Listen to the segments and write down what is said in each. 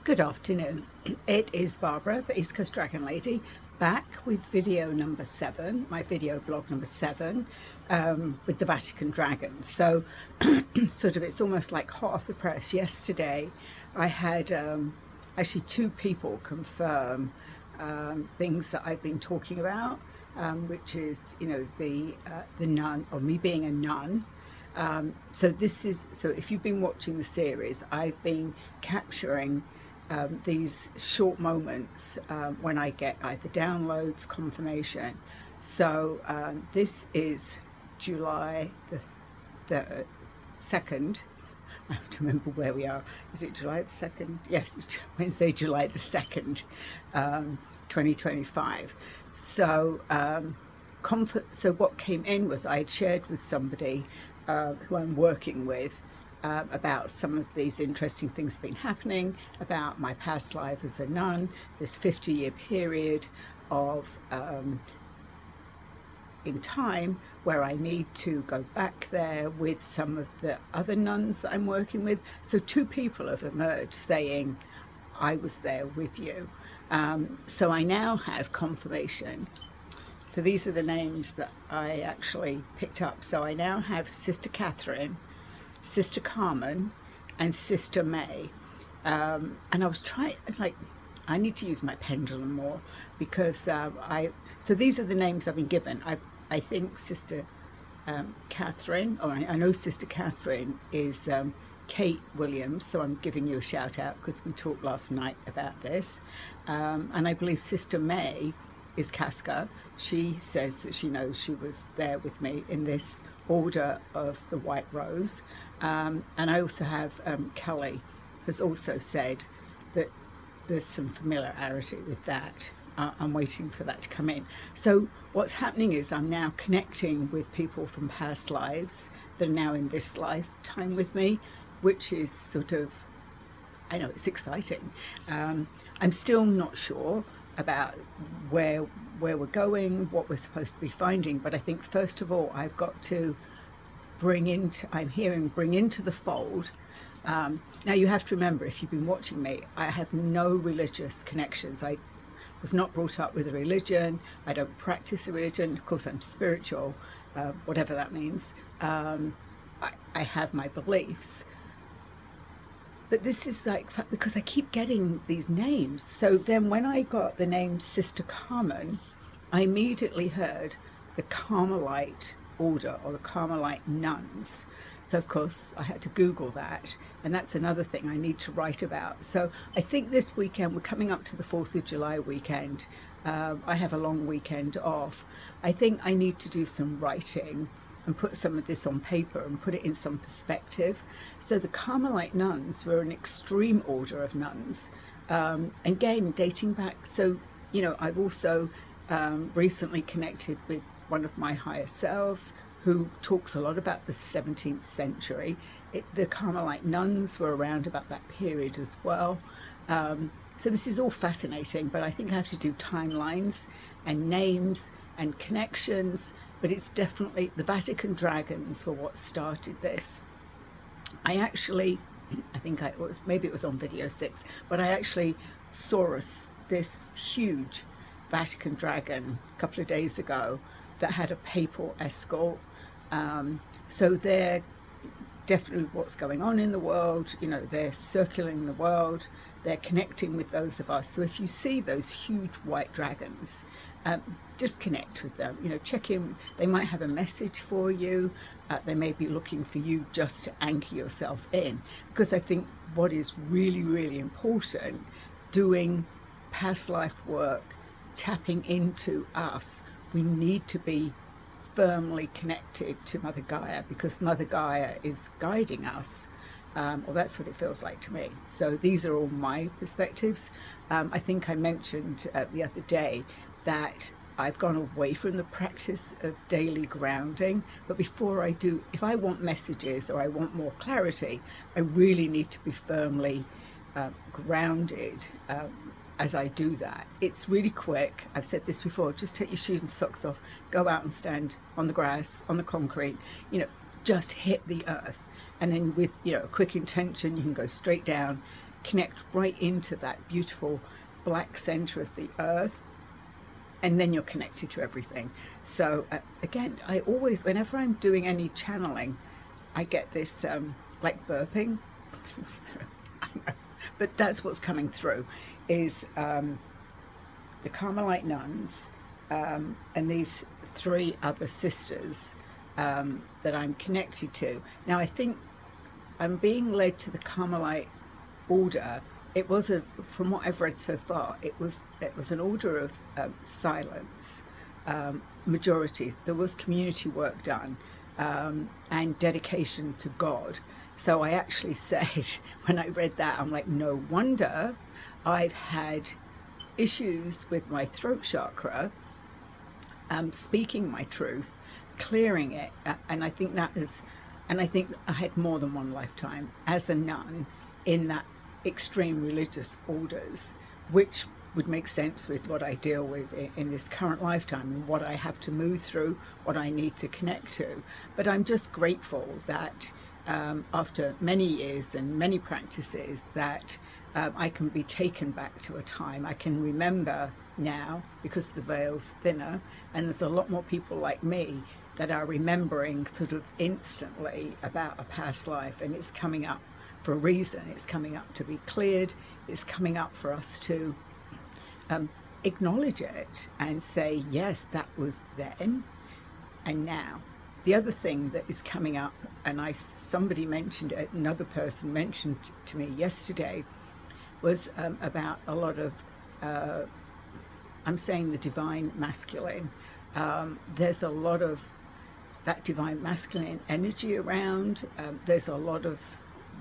Good afternoon. It is Barbara, the East Coast Dragon Lady, back with video number 7, my video blog number 7, with the Vatican Dragons. So, it's almost like hot off the press. Yesterday, I had actually 2 people confirm things that I've been talking about, which is, the nun, or me being a nun. So if you've been watching the series, I've been capturing these short moments when I get either downloads, confirmation. So this is July the 2nd. I have to remember where we are. Is it July the 2nd? Yes, it's Wednesday, July the 2nd, 2025. So, so what came in was I had shared with somebody who I'm working with about some of these interesting things been happening, about my past life as a nun, this 50-year period of in time where I need to go back there with some of the other nuns that I'm working with. So 2 people have emerged saying, I was there with you. So I now have confirmation. So these are the names that I actually picked up. So I now have Sister Catherine, Sister Carmen, and Sister May. And I was trying, I need to use my pendulum more because so these are the names I've been given. I think Sister Catherine, or I know Sister Catherine is Kate Williams, so I'm giving you a shout out because we talked last night about this. And I believe Sister May is Casca. She says that she knows she was there with me in this order of the White Rose. And I also have Kelly has also said that there's some familiarity with that. I'm waiting for that to come in. So what's happening is I'm now connecting with people from past lives that are now in this lifetime with me, which is sort of, I know it's exciting. I'm still not sure about where we're going, what we're supposed to be finding, but I think first of all I've got to bring into the fold. Now you have to remember, if you've been watching me, I have no religious connections. I was not brought up with a religion. I don't practice a religion. Of course I'm spiritual, whatever that means. I have my beliefs. But this is because I keep getting these names. So then when I got the name Sister Carmen, I immediately heard the Carmelite order, or the Carmelite nuns. So of course I had to Google that, and that's another thing I need to write about. So I think this weekend, we're coming up to the 4th of July weekend. I have a long weekend off. I think I need to do some writing and put some of this on paper and put it in some perspective. So the Carmelite nuns were an extreme order of nuns, again dating back. So I've also recently connected with one of my higher selves who talks a lot about the 17th century. The Carmelite nuns were around about that period as well. So this is all fascinating, but I think I have to do timelines and names and connections, but it's definitely the Vatican Dragons were what started this. I think maybe it was on video 6, but I actually saw this huge Vatican dragon a couple of days ago that had a papal escort. So they're definitely what's going on in the world. They're circling the world. They're connecting with those of us. So if you see those huge white dragons, just connect with them. Check in. They might have a message for you. They may be looking for you just to anchor yourself in. Because I think what is really, really important, doing past life work, tapping into us, we need to be firmly connected to Mother Gaia, because Mother Gaia is guiding us. Well, that's what it feels like to me. So these are all my perspectives. I think I mentioned the other day that I've gone away from the practice of daily grounding, but before I do, if I want messages or I want more clarity, I really need to be firmly grounded as I do that. It's really quick. I've said this before, just take your shoes and socks off, go out and stand on the grass, on the concrete, just hit the earth. And then with a quick intention, you can go straight down connect right into that beautiful black center of the earth, and then you're connected to everything. So again, I always, whenever I'm doing any channeling, I get this like burping. But that's what's coming through, is the Carmelite nuns and these 3 other sisters that I'm connected to. Now I think I'm being led to the Carmelite order. It was from what I've read so far, it was an order of silence, majorities. There was community work done, and dedication to God. So I actually said, when I read that, I'm like, no wonder I've had issues with my throat chakra, speaking my truth, clearing it. And I think I had more than one lifetime as a nun in that extreme religious orders, which would make sense with what I deal with in this current lifetime and what I have to move through, what I need to connect to. But I'm just grateful that after many years and many practices, that I can be taken back to a time. I can remember now, because the veil's thinner, and there's a lot more people like me that are remembering sort of instantly about a past life, and it's coming up for a reason. It's coming up to be cleared. It's coming up for us to acknowledge it and say, yes, that was then and now. The other thing that is coming up, and somebody mentioned it, another person mentioned to me yesterday, was about a lot of, I'm saying the divine masculine. There's a lot of that divine masculine energy around. There's a lot of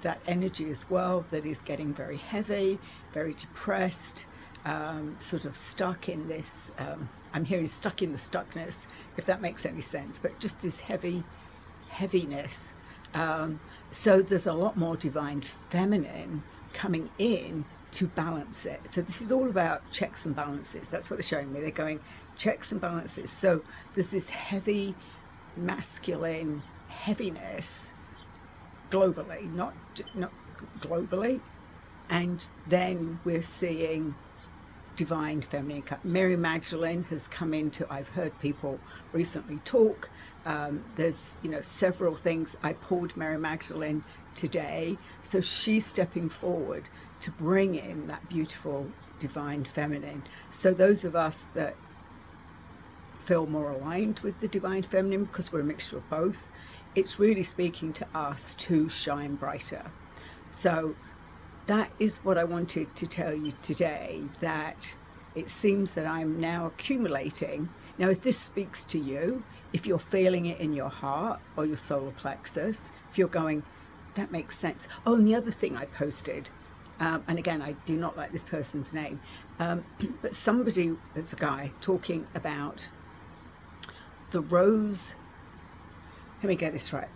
that energy as well that is getting very heavy, very depressed, sort of stuck in this, I'm hearing stuck in the stuckness, if that makes any sense, but just this heaviness. So there's a lot more divine feminine coming in to balance it. So this is all about checks and balances. That's what they're showing me. They're going checks and balances. So there's this heavy masculine heaviness globally, not globally, and then we're seeing divine feminine. Mary Magdalene has come into, I've heard people recently talk, there's several things. I pulled Mary Magdalene today, so she's stepping forward to bring in that beautiful divine feminine. So those of us that feel more aligned with the divine feminine, because we're a mixture of both, it's really speaking to us to shine brighter. So that is what I wanted to tell you today, that it seems that I'm now accumulating. Now, if this speaks to you, if you're feeling it in your heart or your solar plexus, if you're going, that makes sense. Oh, and the other thing I posted, and again, I do not like this person's name, but somebody, there's a guy talking about the rose. Let me get this right.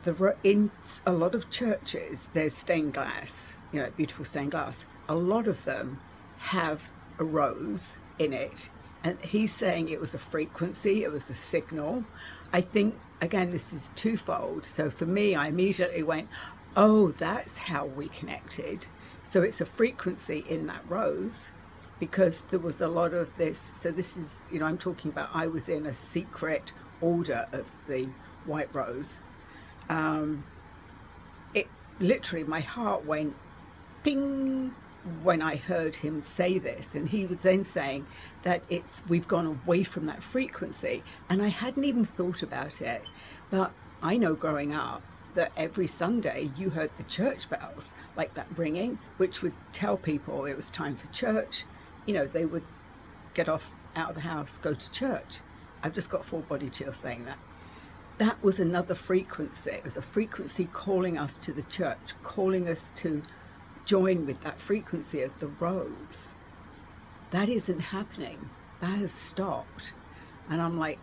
In a lot of churches, there's stained glass, beautiful stained glass. A lot of them have a rose in it. And he's saying it was a frequency, it was a signal. I think, again, this is twofold. So for me, I immediately went, oh, that's how we connected. So it's a frequency in that rose, because there was a lot of this. So this is, I'm talking about, I was in a secret order of the white rose. It literally, my heart went ping when I heard him say this, and he was then saying that we've gone away from that frequency, and I hadn't even thought about it. But I know growing up that every Sunday you heard the church bells, like that ringing, which would tell people it was time for church. They would get off out of the house, go to church. I've just got full body chills saying that. That was another frequency. It was a frequency calling us to the church, calling us to join with that frequency of the rose. That isn't happening. That has stopped. And I'm like,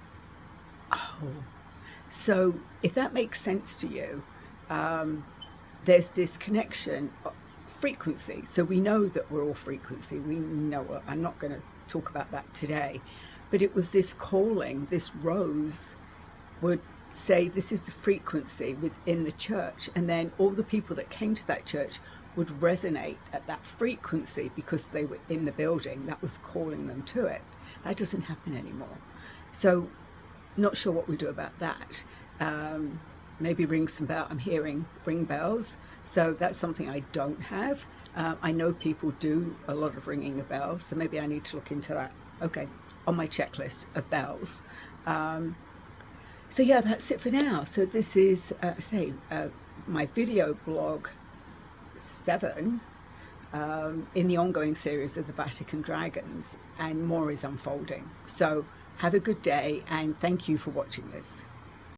oh. So if that makes sense to you, there's this connection, frequency. So we know that we're all frequency. We know, I'm not going to talk about that today, but it was this calling. This rose would say, this is the frequency within the church. And then all the people that came to that church would resonate at that frequency because they were in the building that was calling them to it. That doesn't happen anymore. So not sure what we do about that. Maybe ring some bells. I'm hearing ring bells. So that's something I don't have. I know people do a lot of ringing of bells, so maybe I need to look into that. Okay, on my checklist of bells. So yeah, that's it for now. So this is, my video blog 7 in the ongoing series of the Vatican Dragons, and more is unfolding. So have a good day, and thank you for watching this.